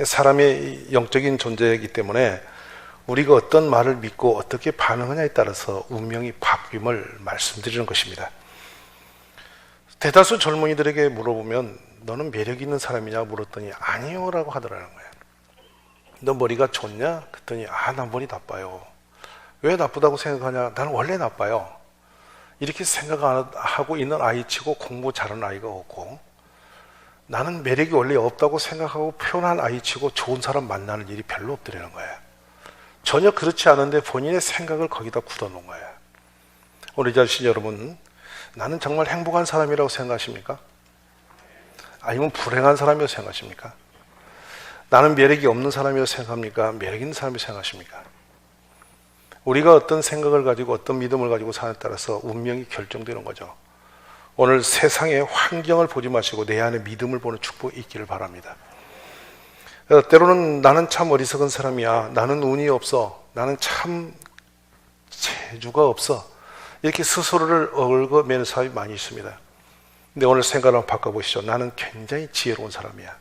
사람의 영적인 존재이기 때문에 우리가 어떤 말을 믿고 어떻게 반응하냐에 따라서 운명이 바뀜을 말씀드리는 것입니다. 대다수 젊은이들에게 물어보면 너는 매력 있는 사람이냐 물었더니 아니요 라고 하더라는 거예요. 너 머리가 좋냐? 그랬더니 난 머리 나빠요. 왜 나쁘다고 생각하냐? 나는 원래 나빠요. 이렇게 생각하고 있는 아이치고 공부 잘하는 아이가 없고, 나는 매력이 원래 없다고 생각하고 표현한 아이치고 좋은 사람 만나는 일이 별로 없더라는 거예요. 전혀 그렇지 않은데 본인의 생각을 거기다 굳어놓은 거예요. 우리 자신 여러분, 나는 정말 행복한 사람이라고 생각하십니까? 아니면 불행한 사람이라고 생각하십니까? 나는 매력이 없는 사람이라고 생각합니까? 매력 있는 사람이라고 생각하십니까? 우리가 어떤 생각을 가지고 어떤 믿음을 가지고 사느냐에 따라서 운명이 결정되는 거죠. 오늘 세상의 환경을 보지 마시고 내 안에 믿음을 보는 축복이 있기를 바랍니다. 때로는 나는 참 어리석은 사람이야, 나는 운이 없어, 나는 참 재주가 없어, 이렇게 스스로를 얽어매는 사람이 많이 있습니다. 근데 오늘 생각을 한번 바꿔보시죠. 나는 굉장히 지혜로운 사람이야,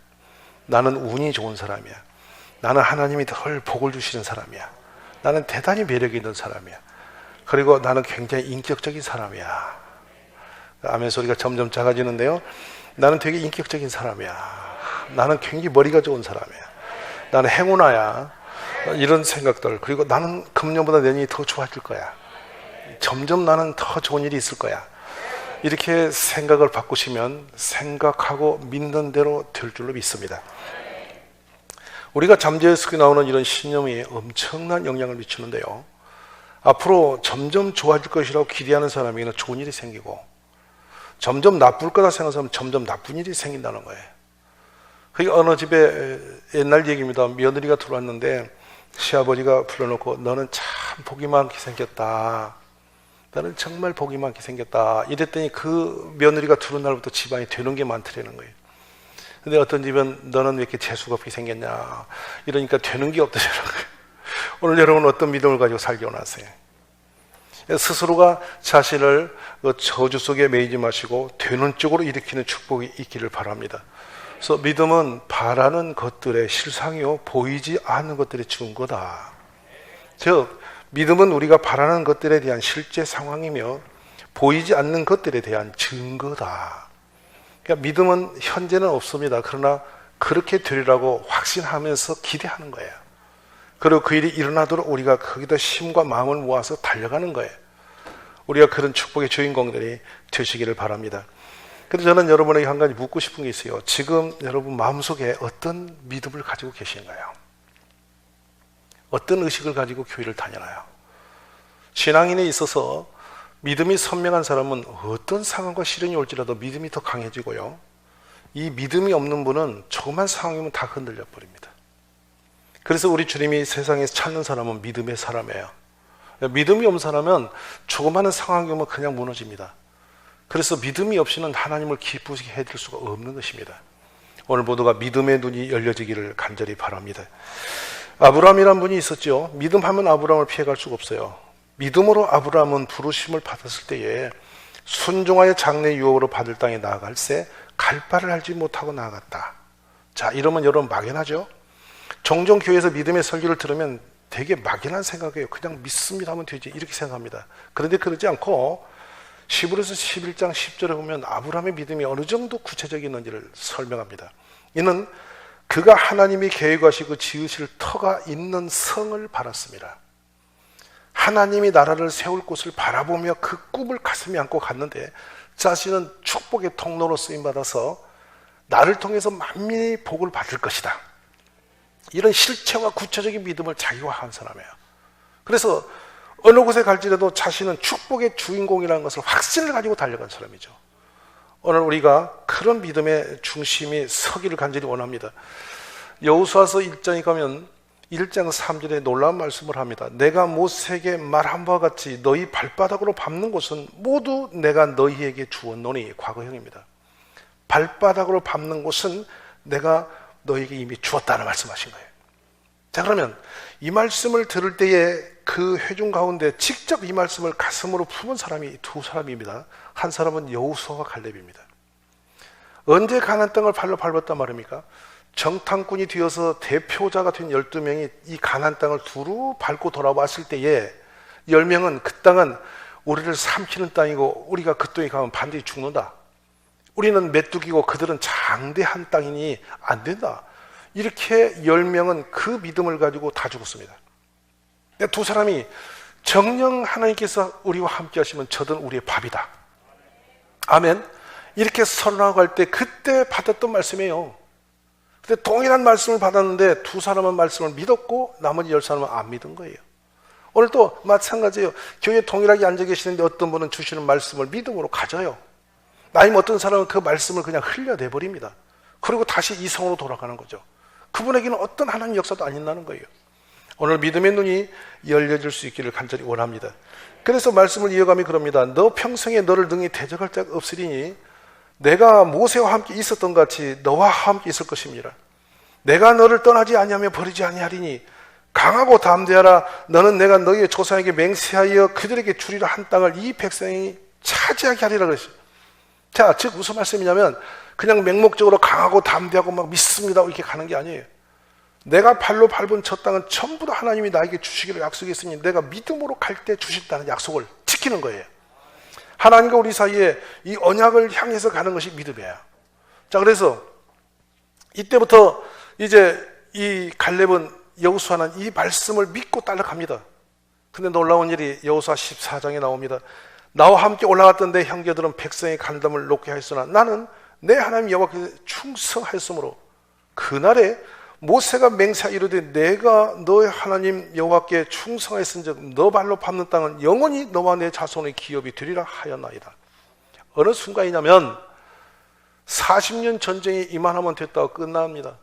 나는 운이 좋은 사람이야, 나는 하나님이 덜 복을 주시는 사람이야, 나는 대단히 매력이 있는 사람이야, 그리고 나는 굉장히 인격적인 사람이야. 아멘 소리가 점점 작아지는데요. 나는 되게 인격적인 사람이야, 나는 굉장히 머리가 좋은 사람이야, 나는 행운아야, 이런 생각들. 그리고 나는 금년보다 내년이 더 좋아질 거야, 점점 나는 더 좋은 일이 있을 거야. 이렇게 생각을 바꾸시면 생각하고 믿는 대로 될 줄로 믿습니다. 우리가 잠재에서 나오는 이런 신념이 엄청난 영향을 미치는데요, 앞으로 점점 좋아질 것이라고 기대하는 사람에게는 좋은 일이 생기고, 점점 나쁠 거다 생각하는 사람은 점점 나쁜 일이 생긴다는 거예요. 그게 어느 집에 옛날 얘기입니다. 며느리가 들어왔는데 시아버지가 불러놓고 너는 참 복이 많게 생겼다, 너는 정말 복이 많게 생겼다 이랬더니 그 며느리가 들어온 날부터 집안이 되는 게 많더라는 거예요. 근데 어떤 집은 너는 왜 이렇게 재수가 없게 생겼냐 이러니까 되는 게 없더라는 거예요. 오늘 여러분 어떤 믿음을 가지고 살기 원하세요? 스스로가 자신을 저주 속에 매이지 마시고 되는 쪽으로 일으키는 축복이 있기를 바랍니다. 그래서 믿음은 바라는 것들의 실상이요 보이지 않는 것들의 증거다. 즉 믿음은 우리가 바라는 것들에 대한 실제 상황이며 보이지 않는 것들에 대한 증거다. 그러니까 믿음은 현재는 없습니다. 그러나 그렇게 되리라고 확신하면서 기대하는 거예요. 그리고 그 일이 일어나도록 우리가 거기다 힘과 마음을 모아서 달려가는 거예요. 우리가 그런 축복의 주인공들이 되시기를 바랍니다. 그래서 저는 여러분에게 한 가지 묻고 싶은 게 있어요. 지금 여러분 마음속에 어떤 믿음을 가지고 계신가요? 어떤 의식을 가지고 교회를 다니나요? 신앙인에 있어서 믿음이 선명한 사람은 어떤 상황과 시련이 올지라도 믿음이 더 강해지고요, 이 믿음이 없는 분은 조그만 상황이면 다 흔들려 버립니다. 그래서 우리 주님이 세상에서 찾는 사람은 믿음의 사람이에요. 믿음이 없는 사람은 조그마한 상황이 오면 그냥 무너집니다. 그래서 믿음이 없이는 하나님을 기쁘시게 해드릴 수가 없는 것입니다. 오늘 모두가 믿음의 눈이 열려지기를 간절히 바랍니다. 아브라함이라는 분이 있었죠. 믿음하면 아브라함을 피해갈 수가 없어요. 믿음으로 아브라함은 부르심을 받았을 때에 순종하여 장래 유업으로 받을 땅에 나아갈새 갈 바를 알지 못하고 나아갔다. 자, 이러면 여러분 막연하죠? 종종 교회에서 믿음의 설교를 들으면 되게 막연한 생각이에요. 그냥 믿습니다 하면 되지 이렇게 생각합니다. 그런데 그러지 않고 히브리서 11장 10절에 보면 아브라함의 믿음이 어느 정도 구체적이었는지를 설명합니다. 이는 그가 하나님이 계획하시고 지으실 터가 있는 성을 바랐습니다. 하나님이 나라를 세울 곳을 바라보며 그 꿈을 가슴에 안고 갔는데 자신은 축복의 통로로 쓰임받아서 나를 통해서 만민이 복을 받을 것이다. 이런 실체와 구체적인 믿음을 자기화한 사람이에요. 그래서 어느 곳에 갈지라도 자신은 축복의 주인공이라는 것을 확신을 가지고 달려간 사람이죠. 오늘 우리가 그런 믿음의 중심이 서기를 간절히 원합니다. 여호수아서 1장에 가면 1장 3절에 놀라운 말씀을 합니다. 내가 모세에게 말한 바와 같이 너희 발바닥으로 밟는 곳은 모두 내가 너희에게 주었노니. 과거형입니다. 발바닥으로 밟는 곳은 내가 너희에게 이미 주었다는 말씀하신 거예요. 자, 그러면 이 말씀을 들을 때에 그 회중 가운데 직접 이 말씀을 가슴으로 품은 사람이 두 사람입니다. 한 사람은 여호수아와 갈렙입니다. 언제 가나안 땅을 발로 밟았단 말입니까? 정탐꾼이 되어서 대표자가 된 12명이 이 가나안 땅을 두루 밟고 돌아왔을 때에 10명은 그 땅은 우리를 삼키는 땅이고 우리가 그 땅에 가면 반드시 죽는다. 우리는 메뚜기고 그들은 장대한 땅이니 안 된다. 이렇게 10명은 그 믿음을 가지고 다 죽었습니다. 두 사람이 정녕 하나님께서 우리와 함께 하시면 저들은 우리의 밥이다. 아멘. 이렇게 선언하고 할 때 그때 받았던 말씀이에요. 근데 동일한 말씀을 받았는데 두 사람은 말씀을 믿었고 나머지 10사람은 안 믿은 거예요. 오늘도 마찬가지예요. 교회에 동일하게 앉아 계시는데 어떤 분은 주시는 말씀을 믿음으로 가져요. 아니면 어떤 사람은 그 말씀을 그냥 흘려내버립니다. 그리고 다시 이성으로 돌아가는 거죠. 그분에게는 어떤 하나님 역사도 안 있다는 거예요. 오늘 믿음의 눈이 열려질 수 있기를 간절히 원합니다. 그래서 말씀을 이어가며 그럽니다. 너 평생에 너를 능히 대적할 자가 없으리니 내가 모세와 함께 있었던 같이 너와 함께 있을 것입니다. 내가 너를 떠나지 아니하며 버리지 아니하리니 강하고 담대하라. 너는 내가 너희의 조상에게 맹세하여 그들에게 주리라 한 땅을 이 백성이 차지하게 하리라 그랬어요. 자, 즉 무슨 말씀이냐면 그냥 맹목적으로 강하고 담대하고 막 믿습니다 이렇게 가는 게 아니에요. 내가 발로 밟은 저 땅은 전부 다 하나님이 나에게 주시기로 약속했으니 내가 믿음으로 갈 때 주신다는 약속을 지키는 거예요. 하나님과 우리 사이에 이 언약을 향해서 가는 것이 믿음이에요. 자, 그래서 이때부터 이제 이 갈렙은 여호수아는 이 말씀을 믿고 따라갑니다. 근데 놀라운 일이 여호수아 14장에 나옵니다. 나와 함께 올라갔던 내 형제들은 백성의 간담을 높게 하였으나 나는 내 하나님 여호와께 충성하였으므로 그날에 모세가 맹세하 이르되 내가 너의 하나님 여호와께 충성하였은즉 너 발로 밟는 땅은 영원히 너와 내 자손의 기업이 되리라 하였나이다. 어느 순간이냐면 40년 전쟁이 이만하면 됐다고 끝납니다.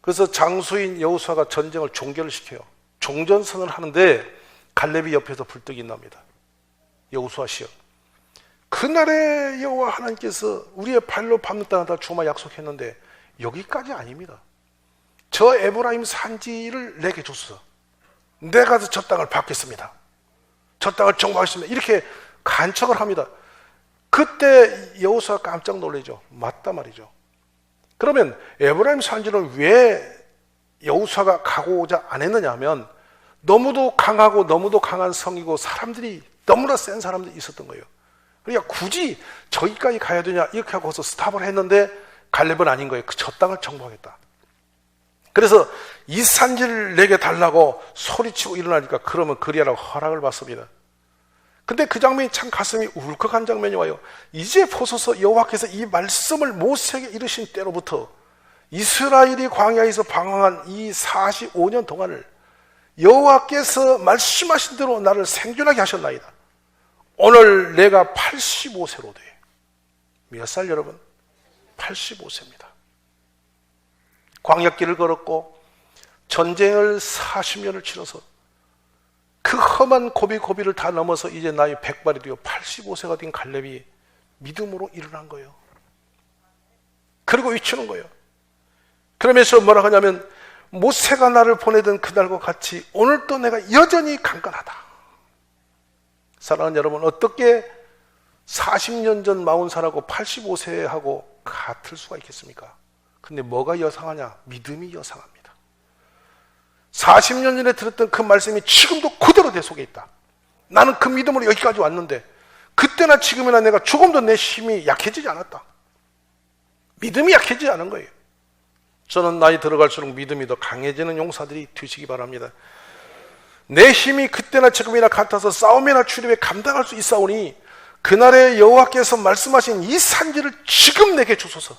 그래서 장수인 여호수아가 전쟁을 종결을 시켜요. 종전선을 하는데 갈렙이 옆에서 불떡이 납니다. 여호수아 씨여, 그날에 여호와 하나님께서 우리의 발로 밟는 땅을 다 주마 약속했는데 여기까지 아닙니다. 저 에브라임 산지를 내게 줬어. 내가 저 땅을 받겠습니다. 저 땅을 정복하겠습니다. 이렇게 간척을 합니다. 그때 여호수아가 깜짝 놀라죠. 맞다 말이죠. 그러면 에브라임 산지를 왜 여호수아가 가고자 안 했느냐 하면 너무도 강하고 너무도 강한 성이고 사람들이 너무나 센 사람들이 있었던 거예요. 그러니까 굳이 저기까지 가야 되냐 이렇게 하고서 스탑을 했는데 갈렙은 아닌 거예요. 저 땅을 정복하겠다. 그래서 이 산지를 내게 달라고 소리치고 일어나니까 그러면 그리하라고 허락을 받습니다. 근데 그 장면이 참 가슴이 울컥한 장면이 와요. 이제 보소서 여호와께서 이 말씀을 모세에게 이르신 때로부터 이스라엘이 광야에서 방황한 이 45년 동안을 여호와께서 말씀하신 대로 나를 생존하게 하셨나이다. 오늘 내가 85세로 돼. 몇 살 여러분? 85세입니다. 광야길을 걸었고 전쟁을 40년을 치러서 그 험한 고비고비를 다 넘어서 이제 나이 100발이 되어 85세가 된 갈렙이 믿음으로 일어난 거예요. 그리고 외치는 거예요. 그러면서 뭐라 하냐면 모세가 나를 보내던 그날과 같이 오늘도 내가 여전히 강건하다. 사랑하는 여러분, 어떻게 40년 전 40살하고 85세하고 같을 수가 있겠습니까? 근데 뭐가 여상하냐? 믿음이 여상합니다. 40년 전에 들었던 그 말씀이 지금도 그대로 내 속에 있다. 나는 그 믿음으로 여기까지 왔는데 그때나 지금이나 내가 조금도 내 힘이 약해지지 않았다. 믿음이 약해지지 않은 거예요. 저는 나이 들어갈수록 믿음이 더 강해지는 용사들이 되시기 바랍니다. 내 힘이 그때나 지금이나 같아서 싸움이나 출입에 감당할 수 있사오니 그날에 여호와께서 말씀하신 이 산지를 지금 내게 주소서.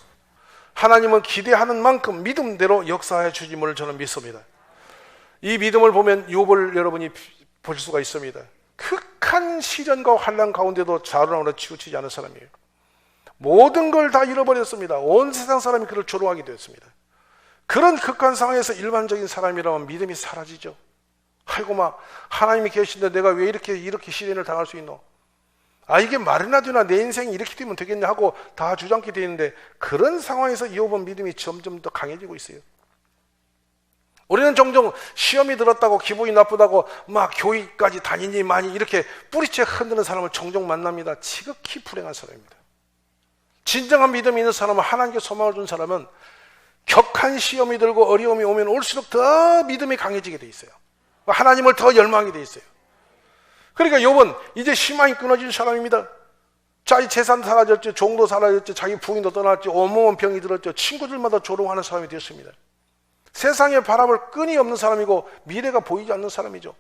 하나님은 기대하는 만큼 믿음대로 역사해 주심을 저는 믿습니다. 이 믿음을 보면 욥을 여러분이 볼 수가 있습니다. 극한 시련과 환난 가운데도 자루랑으로 치우치지 않은 사람이에요. 모든 걸 다 잃어버렸습니다. 온 세상 사람이 그를 조롱하게 되었습니다. 그런 극한 상황에서 일반적인 사람이라면 믿음이 사라지죠. 아이고 막 하나님이 계신데 내가 왜 이렇게 시련을 당할 수 있노? 아, 이게 말이나 되나 내 인생이 이렇게 되면 되겠냐 하고 다 주저앉게 되는데 그런 상황에서 욥은 믿음이 점점 더 강해지고 있어요. 우리는 종종 시험이 들었다고 기분이 나쁘다고 막 교회까지 다니니 많이 이렇게 뿌리채 흔드는 사람을 종종 만납니다. 지극히 불행한 사람입니다. 진정한 믿음이 있는 사람은, 하나님께 소망을 준 사람은 격한 시험이 들고 어려움이 오면 올수록 더 믿음이 강해지게 돼 있어요. 하나님을 더 열망하게 돼 있어요. 그러니까 욥은 이제 희망이 끊어진 사람입니다. 자기 재산 사라졌죠. 종도 사라졌죠. 자기 부인도 떠났죠. 온몸은 병이 들었죠. 친구들마다 조롱하는 사람이 되었습니다. 세상의 바람을 끈이 없는 사람이고 미래가 보이지 않는 사람이죠.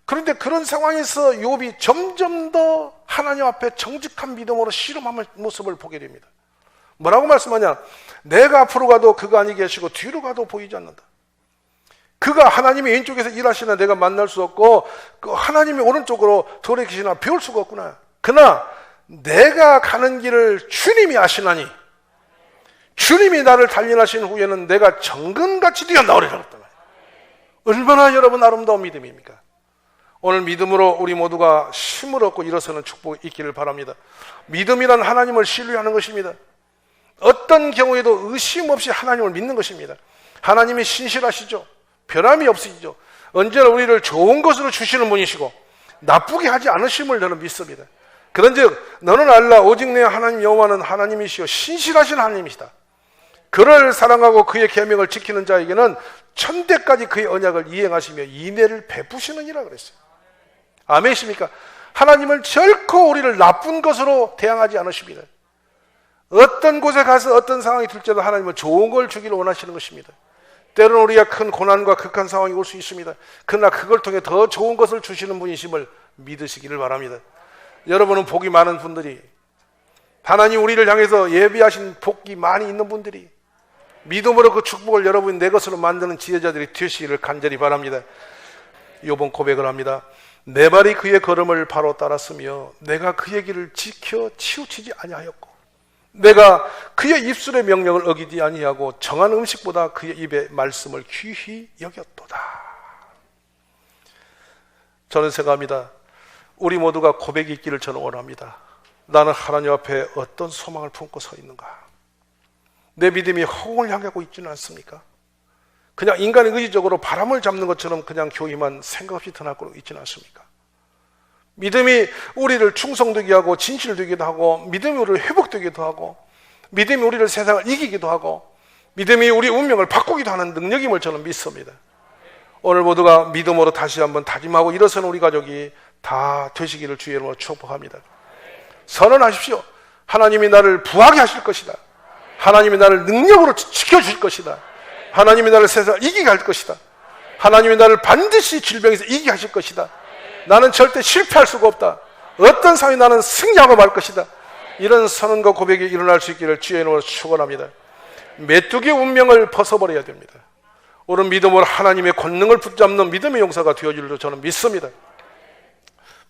그런데 그런 상황에서 욥이 점점 더 하나님 앞에 정직한 믿음으로 씨름하는 모습을 보게 됩니다. 뭐라고 말씀하냐? 내가 앞으로 가도 그가 아니 계시고 뒤로 가도 보이지 않는다. 그가 하나님이 왼쪽에서 일하시나 내가 만날 수 없고 그 하나님이 오른쪽으로 돌에 계시나 배울 수가 없구나. 그러나 내가 가는 길을 주님이 아시나니 주님이 나를 단련하신 후에는 내가 정금같이 뛰어나오리라고 했단 말이에요. 얼마나 여러분 아름다운 믿음입니까? 오늘 믿음으로 우리 모두가 힘을 얻고 일어서는 축복이 있기를 바랍니다. 믿음이란 하나님을 신뢰하는 것입니다. 어떤 경우에도 의심 없이 하나님을 믿는 것입니다. 하나님이 신실하시죠. 변함이 없으시죠. 언제나 우리를 좋은 것으로 주시는 분이시고 나쁘게 하지 않으심을 저는 믿습니다. 그런즉 너는 알라 오직 내 하나님 여호와는 하나님이시요 신실하신 하나님이시다. 그를 사랑하고 그의 계명을 지키는 자에게는 천대까지 그의 언약을 이행하시며 인애를 베푸시느니라 그랬어요. 아멘이십니까? 하나님은 결코 우리를 나쁜 것으로 대항하지 않으십니다. 어떤 곳에 가서 어떤 상황이 들지라도 하나님은 좋은 걸 주기를 원하시는 것입니다. 때로는 우리가 큰 고난과 극한 상황이 올 수 있습니다. 그러나 그걸 통해 더 좋은 것을 주시는 분이심을 믿으시기를 바랍니다. 여러분은 복이 많은 분들이, 하나님 우리를 향해서 예비하신 복이 많이 있는 분들이 믿음으로 그 축복을 여러분 내 것으로 만드는 지혜자들이 되시기를 간절히 바랍니다. 욥은 고백을 합니다. 내 발이 그의 걸음을 바로 따랐으며 내가 그의 길을 지켜 치우치지 아니하였고 내가 그의 입술의 명령을 어기지 아니하고 정한 음식보다 그의 입의 말씀을 귀히 여겼도다. 저는 생각합니다. 우리 모두가 고백이 있기를 저는 원합니다. 나는 하나님 앞에 어떤 소망을 품고 서 있는가? 내 믿음이 허공을 향하고 있지는 않습니까? 그냥 인간의 의지적으로 바람을 잡는 것처럼 그냥 교회만 생각 없이 드나고 있지는 않습니까? 믿음이 우리를 충성되게 하고 진실되기도 하고 믿음이 우리를 회복되기도 하고 믿음이 우리를 세상을 이기기도 하고 믿음이 우리 운명을 바꾸기도 하는 능력임을 저는 믿습니다. 오늘 모두가 믿음으로 다시 한번 다짐하고 일어서는 우리 가족이 다 되시기를 주의 이름으로 축복합니다. 선언하십시오. 하나님이 나를 부하게 하실 것이다. 하나님이 나를 능력으로 지켜주실 것이다. 하나님이 나를 세상을 이기게 할 것이다. 하나님이 나를 반드시 질병에서 이기게 하실 것이다. 나는 절대 실패할 수가 없다. 어떤 상황이 나는 승리하고 말 것이다. 이런 선언과 고백이 일어날 수 있기를 주의 이름으로 축원합니다. 메뚜기 운명을 벗어버려야 됩니다. 오늘 믿음으로 하나님의 권능을 붙잡는 믿음의 용사가 되어주리로 저는 믿습니다.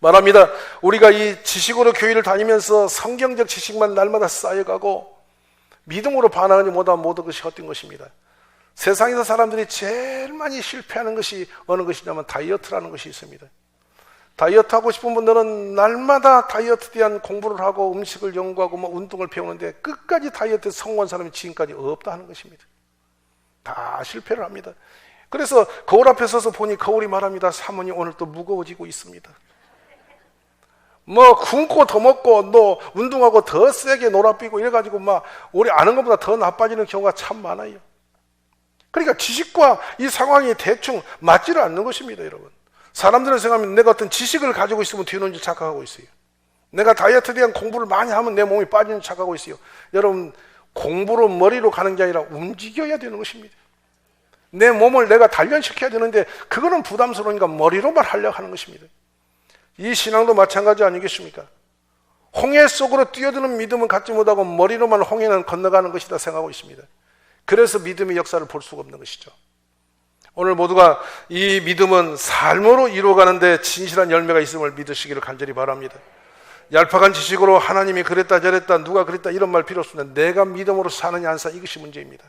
말합니다. 우리가 이 지식으로 교회를 다니면서 성경적 지식만 날마다 쌓여가고 믿음으로 반응하지 못한 모든 것이 헛된 것입니다. 세상에서 사람들이 제일 많이 실패하는 것이 어느 것이냐면 다이어트라는 것이 있습니다. 다이어트 하고 싶은 분들은 날마다 다이어트에 대한 공부를 하고 음식을 연구하고 운동을 배우는데 끝까지 다이어트에 성공한 사람이 지금까지 없다 하는 것입니다. 다 실패를 합니다. 그래서 거울 앞에 서서 보니 거울이 말합니다. 사모님 오늘 또 무거워지고 있습니다. 굶고 더 먹고 너 운동하고 더 세게 놀아삐고 이래가지고 우리 아는 것보다 더 나빠지는 경우가 참 많아요. 그러니까 지식과 이 상황이 대충 맞지를 않는 것입니다, 여러분. 사람들은 생각하면 내가 어떤 지식을 가지고 있으면 되는 줄 착각하고 있어요. 내가 다이어트에 대한 공부를 많이 하면 내 몸이 빠지는 줄 착각하고 있어요. 여러분, 공부로 머리로 가는 게 아니라 움직여야 되는 것입니다. 내 몸을 내가 단련시켜야 되는데 그거는 부담스러우니까 머리로만 하려고 하는 것입니다. 이 신앙도 마찬가지 아니겠습니까? 홍해 속으로 뛰어드는 믿음은 갖지 못하고 머리로만 홍해는 건너가는 것이다 생각하고 있습니다. 그래서 믿음의 역사를 볼 수가 없는 것이죠. 오늘 모두가 이 믿음은 삶으로 이루어가는데 진실한 열매가 있음을 믿으시기를 간절히 바랍니다. 얄팍한 지식으로 하나님이 그랬다 저랬다 누가 그랬다 이런 말 필요 없습니다. 내가 믿음으로 사느냐 안 사느냐 이것이 문제입니다.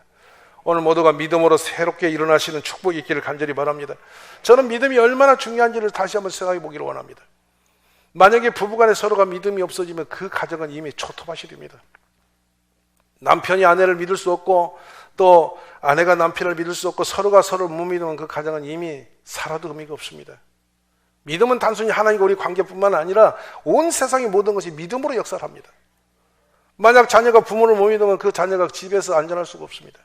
오늘 모두가 믿음으로 새롭게 일어나시는 축복이 있기를 간절히 바랍니다. 저는 믿음이 얼마나 중요한지를 다시 한번 생각해 보기를 원합니다. 만약에 부부간에 서로가 믿음이 없어지면 그 가정은 이미 초토밭이 됩니다. 남편이 아내를 믿을 수 없고 또 아내가 남편을 믿을 수 없고 서로가 서로를 못 믿으면 그 가정은 이미 살아도 의미가 없습니다. 믿음은 단순히 하나님과 우리 관계뿐만 아니라 온 세상의 모든 것이 믿음으로 역사를 합니다. 만약 자녀가 부모를 못 믿으면 그 자녀가 집에서 안전할 수가 없습니다.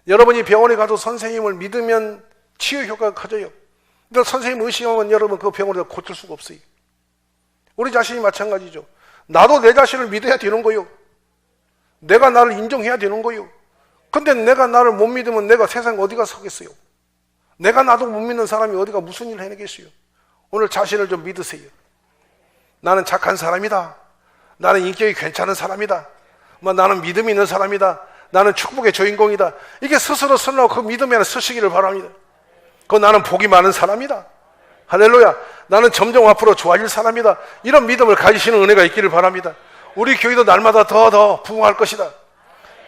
여러분이 병원에 가도 선생님을 믿으면 치유 효과가 커져요. 근데 선생님 의심하면 여러분 그 병원에서 고칠 수가 없어요. 우리 자신이 마찬가지죠. 나도 내 자신을 믿어야 되는 거요. 내가 나를 인정해야 되는 거요. 근데 내가 나를 못 믿으면 내가 세상에 어디가 서겠어요? 내가 나도 못 믿는 사람이 어디가 무슨 일을 해내겠어요? 오늘 자신을 좀 믿으세요. 나는 착한 사람이다. 나는 인격이 괜찮은 사람이다. 나는 믿음이 있는 사람이다. 나는 축복의 주인공이다. 이게 스스로 선하고 그 믿음에 안에 서시기를 바랍니다. 나는 복이 많은 사람이다. 할렐루야. 나는 점점 앞으로 좋아질 사람이다. 이런 믿음을 가지시는 은혜가 있기를 바랍니다. 우리 교회도 날마다 더 부흥할 것이다.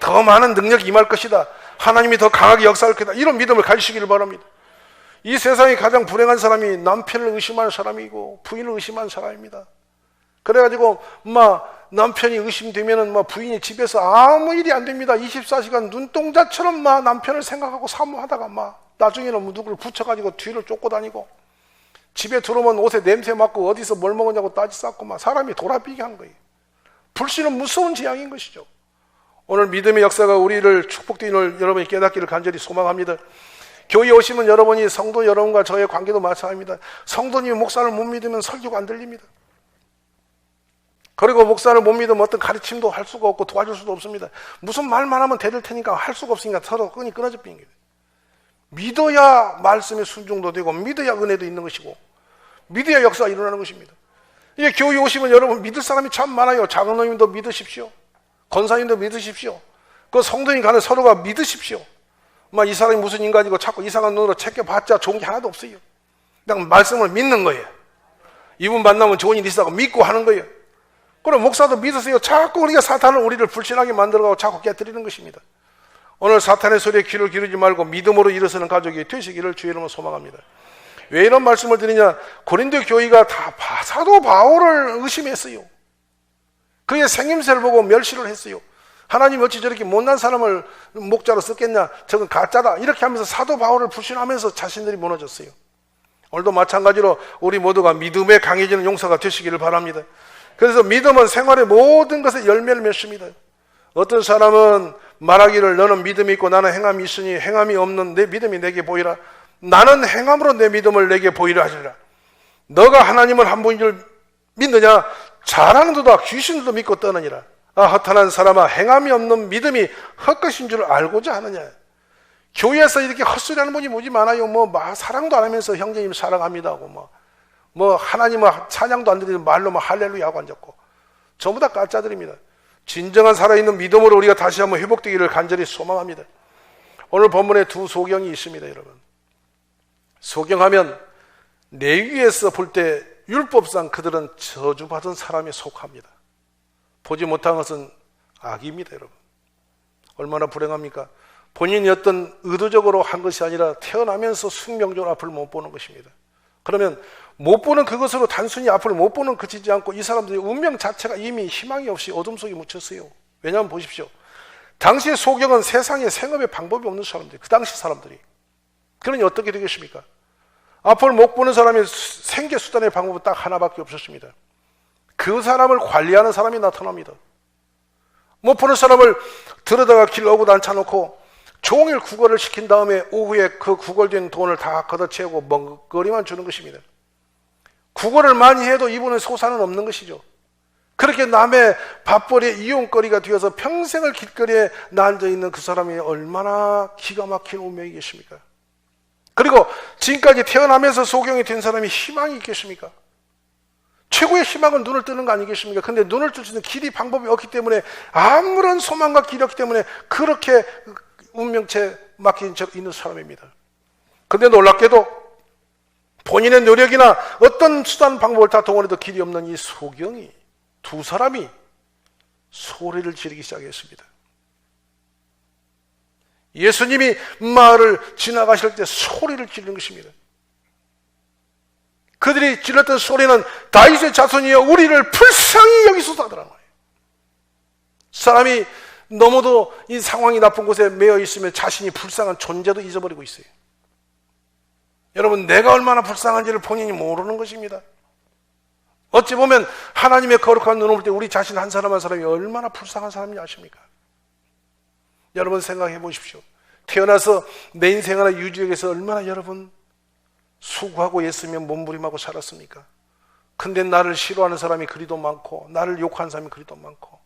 더 많은 능력이 임할 것이다. 하나님이 더 강하게 역사할 것이다. 이런 믿음을 가지시기를 바랍니다. 이 세상에 가장 불행한 사람이 남편을 의심하는 사람이고 부인을 의심하는 사람입니다. 그래가지고 남편이 의심되면은 부인이 집에서 아무 일이 안 됩니다. 24시간 눈동자처럼 남편을 생각하고 사모하다가 나중에는 누구를 붙여가지고 뒤를 쫓고 다니고 집에 들어오면 옷에 냄새 맡고 어디서 뭘 먹었냐고 따지 쌓고 사람이 돌아비게 하는 거예요. 불신은 무서운 재앙인 것이죠. 오늘 믿음의 역사가 우리를 축복되는 여러분이 깨닫기를 간절히 소망합니다. 교회에 오시면 여러분이 성도 여러분과 저의 관계도 마찬가지입니다. 성도님이 목사를 못 믿으면 설교가 안 들립니다. 그리고 목사를 못 믿으면 어떤 가르침도 할 수가 없고 도와줄 수도 없습니다. 무슨 말만 하면 되될 테니까 할 수가 없으니까 서로 끈이 끊어져 버린 거예요. 믿어야 말씀에 순종도 되고 믿어야 은혜도 있는 것이고 믿어야 역사가 일어나는 것입니다. 이게 교회에 오시면 여러분 믿을 사람이 참 많아요. 장로님도 믿으십시오. 권사님도 믿으십시오. 그 성도님 간에 서로가 믿으십시오. 이 사람이 무슨 인간이고 자꾸 이상한 눈으로 챙겨봤자 좋은 게 하나도 없어요. 그냥 말씀을 믿는 거예요. 이분 만나면 좋은 일이 있다고 믿고 하는 거예요. 그럼 목사도 믿으세요. 자꾸 우리가 사탄을 우리를 불신하게 만들어가고 자꾸 깨뜨리는 것입니다. 오늘 사탄의 소리에 귀를 기르지 말고 믿음으로 일어서는 가족이 되시기를 주의 이름으로 소망합니다. 왜 이런 말씀을 드리냐? 고린도 교회가 다 사도 바울을 의심했어요. 그의 생김새를 보고 멸시를 했어요. 하나님 어찌 저렇게 못난 사람을 목자로 썼겠냐? 저건 가짜다. 이렇게 하면서 사도 바울을 불신하면서 자신들이 무너졌어요. 오늘도 마찬가지로 우리 모두가 믿음에 강해지는 용사가 되시기를 바랍니다. 그래서 믿음은 생활의 모든 것에 열매를 맺습니다. 어떤 사람은 말하기를 너는 믿음이 있고 나는 행함이 있으니 행함이 없는 내 믿음이 내게 보이라. 나는 행함으로 내 믿음을 내게 보이라 하시리라. 너가 하나님을 한 분인 줄 믿느냐? 잘하는도다 귀신들도 믿고 떠느니라. 허탄한 사람아, 행함이 없는 믿음이 헛것인 줄 알고자 하느냐. 교회에서 이렇게 헛소리하는 분이 무지 많아요. 사랑도 안 하면서 형제님 사랑합니다 하고 하나님은 찬양도 안 드리는 말로 할렐루야 하고 앉았고 전부 다 가짜들입니다. 진정한 살아있는 믿음으로 우리가 다시 한번 회복되기를 간절히 소망합니다. 오늘 본문에 두 소경이 있습니다. 여러분, 소경하면 레위기에서 볼 때 율법상 그들은 저주받은 사람에 속합니다. 보지 못한 것은 악입니다. 여러분, 얼마나 불행합니까? 본인이 어떤 의도적으로 한 것이 아니라 태어나면서 숙명적으로 앞을 못 보는 것입니다. 그러면 못 보는 그것으로 단순히 앞을 못 보는 그치지 않고 이 사람들의 운명 자체가 이미 희망이 없이 어둠 속에 묻혔어요. 왜냐하면 보십시오. 당시의 소경은 세상에 생업의 방법이 없는 사람들, 그 당시 사람들이. 그러니 어떻게 되겠습니까? 앞을 못 보는 사람의 생계 수단의 방법은 딱 하나밖에 없었습니다. 그 사람을 관리하는 사람이 나타납니다. 못 보는 사람을 들여다가 길 어긋 앉혀놓고 종일 구걸을 시킨 다음에 오후에 그 구걸된 돈을 다 걷어채우고 먹거리만 주는 것입니다. 구걸을 많이 해도 이분은 소사는 없는 것이죠. 그렇게 남의 밥벌이의 이용거리가 되어서 평생을 길거리에 앉아있는 그 사람이 얼마나 기가 막힌 운명이겠습니까? 그리고 지금까지 태어나면서 소경이 된 사람이 희망이 있겠습니까? 최고의 희망은 눈을 뜨는 거 아니겠습니까? 근데 눈을 뜰 수 있는 길이 방법이 없기 때문에 아무런 소망과 길이 없기 때문에 그렇게 운명체 막힌 적 있는 사람입니다. 근데 놀랍게도 본인의 노력이나 어떤 수단 방법을 다 동원해도 길이 없는 이 소경이 두 사람이 소리를 지르기 시작했습니다. 예수님이 마을을 지나가실 때 소리를 지르는 것입니다. 그들이 질렀던 소리는 다윗의 자손이여 우리를 불쌍히 여기소서더라는 거예요. 사람이 너무도 이 상황이 나쁜 곳에 매여 있으면 자신이 불쌍한 존재도 잊어버리고 있어요. 여러분, 내가 얼마나 불쌍한지를 본인이 모르는 것입니다. 어찌 보면 하나님의 거룩한 눈을 볼 때 우리 자신 한 사람 한 사람이 얼마나 불쌍한 사람인지 아십니까? 여러분 생각해 보십시오. 태어나서 내 인생 하나 유지하기 위해서 얼마나 여러분 수고하고 애쓰며 몸부림하고 살았습니까? 근데 나를 싫어하는 사람이 그리도 많고, 나를 욕하는 사람이 그리도 많고,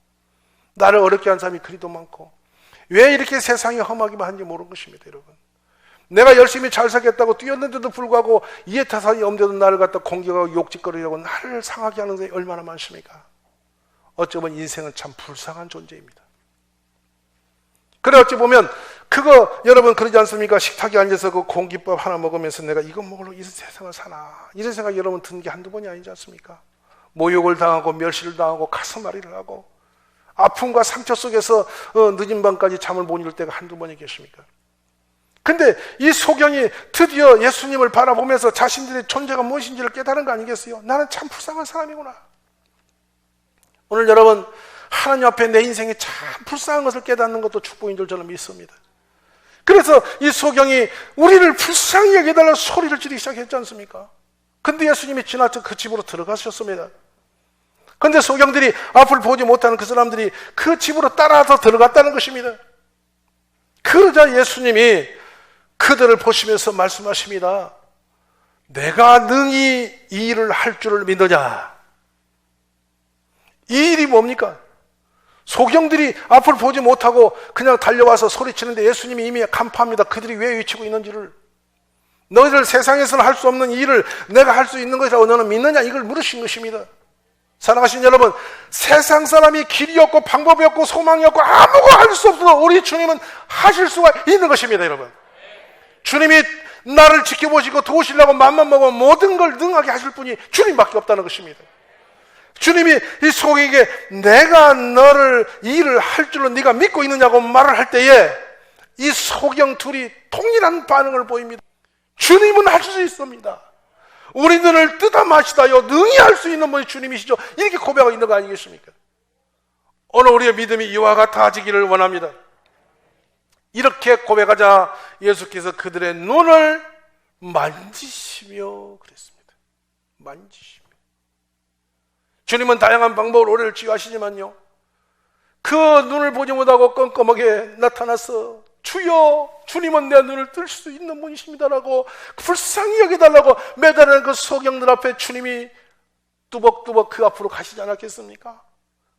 나를 어렵게 하는 사람이 그리도 많고, 왜 이렇게 세상이 험하기만 한지 모르는 것입니다, 여러분. 내가 열심히 잘 살겠다고 뛰었는데도 불구하고 이해타산이 없는데도 나를 갖다 공격하고 욕짓거리려고 나를 상하게 하는 사람이 얼마나 많습니까? 어쩌면 인생은 참 불쌍한 존재입니다. 그래 어찌 보면 그거 여러분 그러지 않습니까? 식탁에 앉아서 그 공깃밥 하나 먹으면서 내가 이거 먹으려고 이 세상을 사나, 이런 생각이 여러분 든 게 한두 번이 아니지 않습니까? 모욕을 당하고 멸시를 당하고 가슴앓이를 하고 아픔과 상처 속에서 늦은 밤까지 잠을 못 이룰 때가 한두 번이 계십니까? 근데 이 소경이 드디어 예수님을 바라보면서 자신들의 존재가 무엇인지를 깨달은 거 아니겠어요? 나는 참 불쌍한 사람이구나. 오늘 여러분 하나님 앞에 내 인생이 참 불쌍한 것을 깨닫는 것도 축복인 줄 저는 믿습니다. 그래서 이 소경이 우리를 불쌍히 여겨달라고 소리를 지르기 시작했지 않습니까? 근데 예수님이 지나쳐 그 집으로 들어가셨습니다. 근데 소경들이 앞을 보지 못하는 그 사람들이 그 집으로 따라서 들어갔다는 것입니다. 그러자 예수님이 그들을 보시면서 말씀하십니다. 내가 능히 이 일을 할 줄을 믿느냐? 이 일이 뭡니까? 소경들이 앞을 보지 못하고 그냥 달려와서 소리치는데 예수님이 이미 간파합니다. 그들이 왜 외치고 있는지를. 너희들 세상에서는 할 수 없는 이 일을 내가 할 수 있는 것이라고 너는 믿느냐? 이걸 물으신 것입니다. 사랑하신 여러분, 세상 사람이 길이 없고 방법이 없고 소망이 없고 아무것도 할 수 없어도 우리 주님은 하실 수가 있는 것입니다, 여러분. 주님이 나를 지켜보시고 도우시려고 맘만 먹으면 모든 걸 능하게 하실 분이 주님밖에 없다는 것입니다. 주님이 이 소경에게 내가 너를 이 일을 할 줄로 네가 믿고 있느냐고 말을 할 때에 이 소경 둘이 동일한 반응을 보입니다. 주님은 할 수 있습니다. 우리 눈을 뜯어 마시다요 능히 할 수 있는 분이 주님이시죠. 이렇게 고백하고 있는 거 아니겠습니까? 오늘 우리의 믿음이 이와 같아지기를 원합니다. 이렇게 고백하자 예수께서 그들의 눈을 만지시며 그랬습니다. 만지시며. 주님은 다양한 방법으로 우리를 치유하시지만요, 그 눈을 보지 못하고 껌껌하게 나타나서 주여, 주님은 내 눈을 뜰 수 있는 분이십니다라고 불쌍히 여겨달라고 매달리는 그 소경들 앞에 주님이 뚜벅뚜벅 그 앞으로 가시지 않았겠습니까?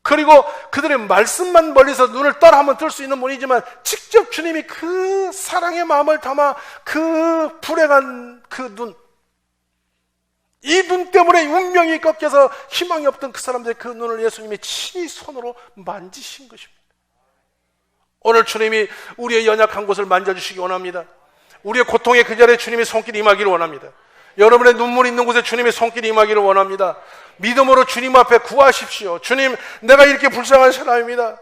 그리고 그들의 말씀만 멀리서 눈을 떠라 하면 뜰 수 있는 분이지만 직접 주님이 그 사랑의 마음을 담아 그 불행한 그 눈, 이 눈 때문에 운명이 꺾여서 희망이 없던 그 사람들의 그 눈을 예수님이 친히 손으로 만지신 것입니다. 오늘 주님이 우리의 연약한 곳을 만져주시기 원합니다. 우리의 고통의 그 자리에 주님의 손길이 임하기를 원합니다. 여러분의 눈물이 있는 곳에 주님의 손길이 임하기를 원합니다. 믿음으로 주님 앞에 구하십시오. 주님, 내가 이렇게 불쌍한 사람입니다.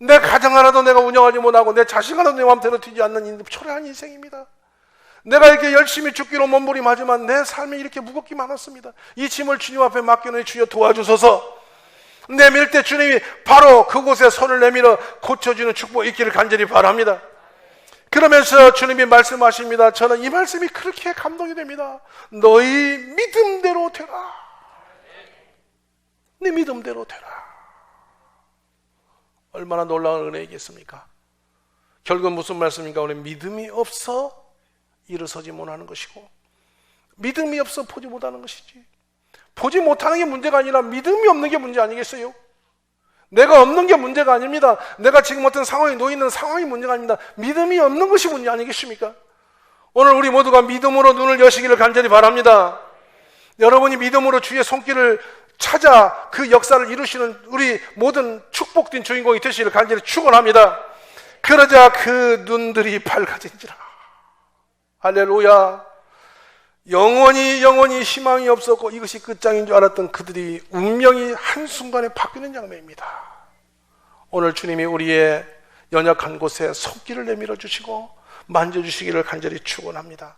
내 가정 하나도 내가 운영하지 못하고 내 자식 하나도 내 마음대로 되지 않는 초라한 인생입니다. 내가 이렇게 열심히 죽기로 몸부림하지만 내 삶이 이렇게 무겁기 많았습니다. 이 짐을 주님 앞에 맡겨놓으니 주여 도와주소서. 내밀 때 주님이 바로 그곳에 손을 내밀어 고쳐주는 축복이 있기를 간절히 바랍니다. 그러면서 주님이 말씀하십니다. 저는 이 말씀이 그렇게 감동이 됩니다. 너희 믿음대로 되라. 네 믿음대로 되라. 얼마나 놀라운 은혜이겠습니까? 결국은 무슨 말씀인가? 우리 믿음이 없어 일어서지 못하는 것이고, 믿음이 없어 보지 못하는 것이지. 보지 못하는 게 문제가 아니라 믿음이 없는 게 문제 아니겠어요? 내가 없는 게 문제가 아닙니다. 내가 지금 어떤 상황에 놓여 있는 상황이 문제가 아닙니다. 믿음이 없는 것이 문제 아니겠습니까? 오늘 우리 모두가 믿음으로 눈을 여시기를 간절히 바랍니다. 여러분이 믿음으로 주의 손길을 찾아 그 역사를 이루시는 우리 모든 축복된 주인공이 되시기를 간절히 축원합니다. 그러자 그 눈들이 밝아진지라. 할렐루야. 영원히 희망이 없었고 이것이 끝장인 줄 알았던 그들이 운명이 한순간에 바뀌는 장면입니다. 오늘 주님이 우리의 연약한 곳에 손길을 내밀어 주시고 만져주시기를 간절히 축원합니다.